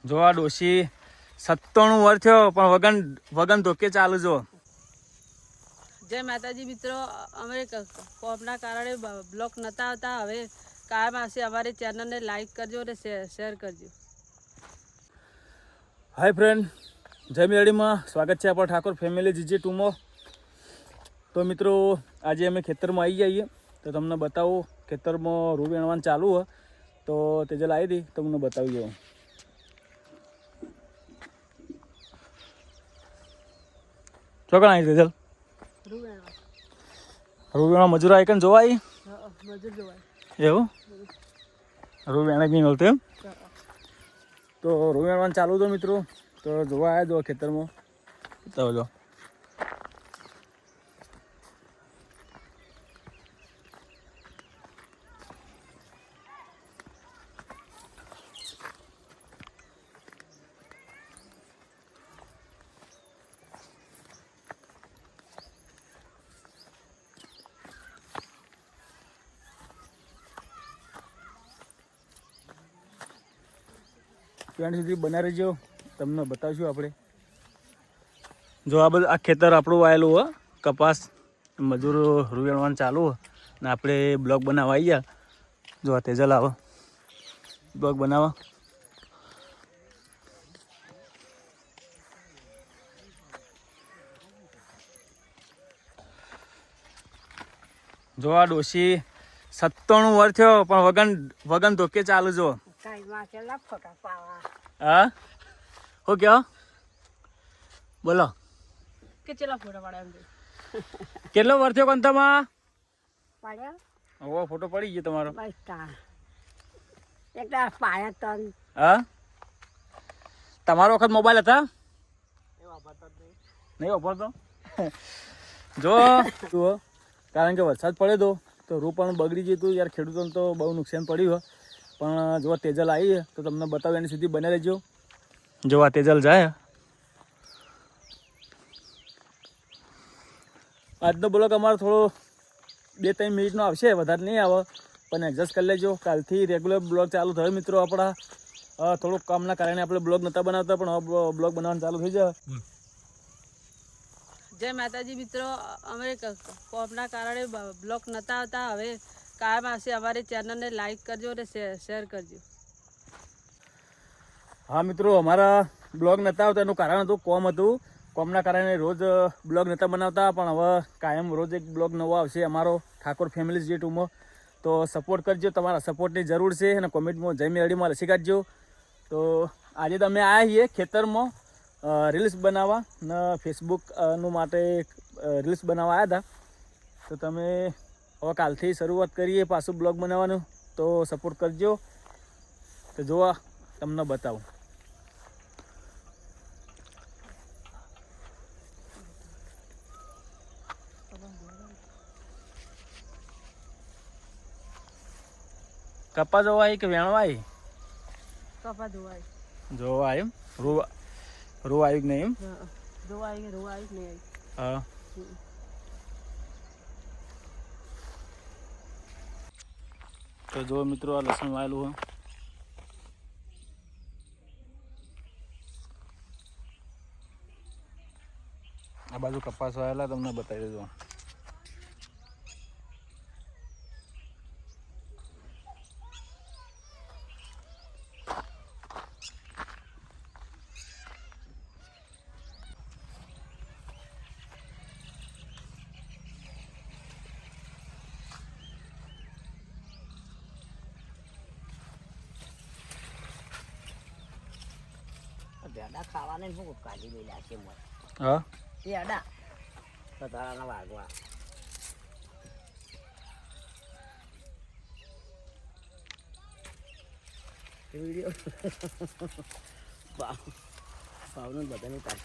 જો આ ડોશી 97 વર્ષ થયો પણ વગન ધોકે ચાલુ જો. જય માતાજી મિત્રો, અમે કોમના કારણે બ્લોક નતા આવતા. હવે કાયમ આવશે. અમારી ચેનલને લાઈક કરજો અને શેર કરજો. હાય ફ્રેન્ડ, જય મેળીમાં સ્વાગત છે આપણા ઠાકોર ફેમિલી GG2માં. તો મિત્રો આજે અમે ખેતરમાં આવી જઈએ તો તમને બતાવું. ખેતરમાં રૂ વેણવાનું ચાલુ હોય તો તેજલ આવી હતી તમને બતાવી જાઉં. ચોકણ આવી તેજલ? રૂ વેણવા મજૂર આવી કને જોવા આવી? એવું રૂ વેણા નહીં મળતું એમ? તો રૂ વેણવાનું ચાલુ હતો મિત્રો, તો જોવા આવ્યા જો ખેતરમાં. તો જો ત્યાં સુધી બના રહેજો, તમને બતાવશું આપણે. જો આ બધું આ ખેતર આપણું વાયેલું હોય કપાસ, મજૂરો રૂ વેણવાનું ચાલુ હોય ને આપણે બ્લોક બનાવવા આવી ગયા. જો આ તેજલ આવો બ્લોક બનાવવા. જો આ ડોશી 97 વર્ષ થયો પણ વગન ધોકે ચાલુ જો. હા હો કયો બોલો, કેટલા ફોટા પાડ્યા? કેટલો વર્ષ થયો કંતામાં? પાડ્યા ઓ ફોટો પડી ગયો તમારો. પાયા હા તમારો વખત મોબાઈલ હતા? નહીં વાપરતો. જો જુઓ, કારણ કે વરસાદ પડે તો રૂ પણ બગડી જતું યાર. ખેડૂતોને તો બહુ નુકસાન પડ્યું. પણ જો તેજલ આવી તો તમને બતાવું, એની સુધી બને રહેજો. જો આ તેજલ જાય. આજનો બ્લોગ અમારો થોડો 2-3 મિનિટનો આવશે, વધારે નહીં આવે, પણ એડજસ્ટ કરી લેજો. કાલથી રેગ્યુલર બ્લોગ ચાલુ થયો મિત્રો આપણા. થોડુંક કામના કારણે આપણે બ્લોગ નહોતા બનાવતા, પણ હવે બ્લોગ બનાવવાનું ચાલુ થઈ જાય. જય માતાજી મિત્રો, અમે કોમના કારણે બ્લોક નતા આવતા. હવે કાયમ આવશે. અમારી ચેનલને લાઈક કરજો અને શેર કરજો. હા મિત્રો, અમારા બ્લોગ નહોતા આવતા એનું કારણ હતું કોમ હતું. કોમના કારણે રોજ બ્લોગ નહોતા બનાવતા, પણ હવે કાયમ રોજ એક બ્લોગ નવો આવશે અમારો ઠાકોર ફેમિલી GG2માં. તો સપોર્ટ કરજો, તમારા સપોર્ટની જરૂર છે. અને કોમેન્ટમાં જય મેળીમાં લખી કાઢજો. તો આજે તમે આવ્યા છીએ ખેતરમાં રીલ્સ બનાવવા ને ફેસબુકનું માટે રીલ્સ બનાવવા આવ્યા હતા. તો તમે હવે કાલથી શરૂઆત કરીએ પાછું બ્લોગ બનાવવાનું, તો સપોર્ટ કરજો. તો જોવા તમને બતાવું. કપા જોવા આવી કે વેણવા આવી? કપા ધોવાય. જોવા આવી એમ? રૂ આવી કે નહીં એમ? ધોવાય કે ધોવાય નહીં? હા. તો જો મિત્રો આ લસણ વાયેલું હોય. આ બાજુ કપાસ વાયેલા તમને બતાવી દેજો. ભેડા ખાવાને શું કાઢી મેલ્યા છે મોય? હા ભેડા સતારાના વાગવા. વિડીયો ભાવનું બધાનું કાઢ.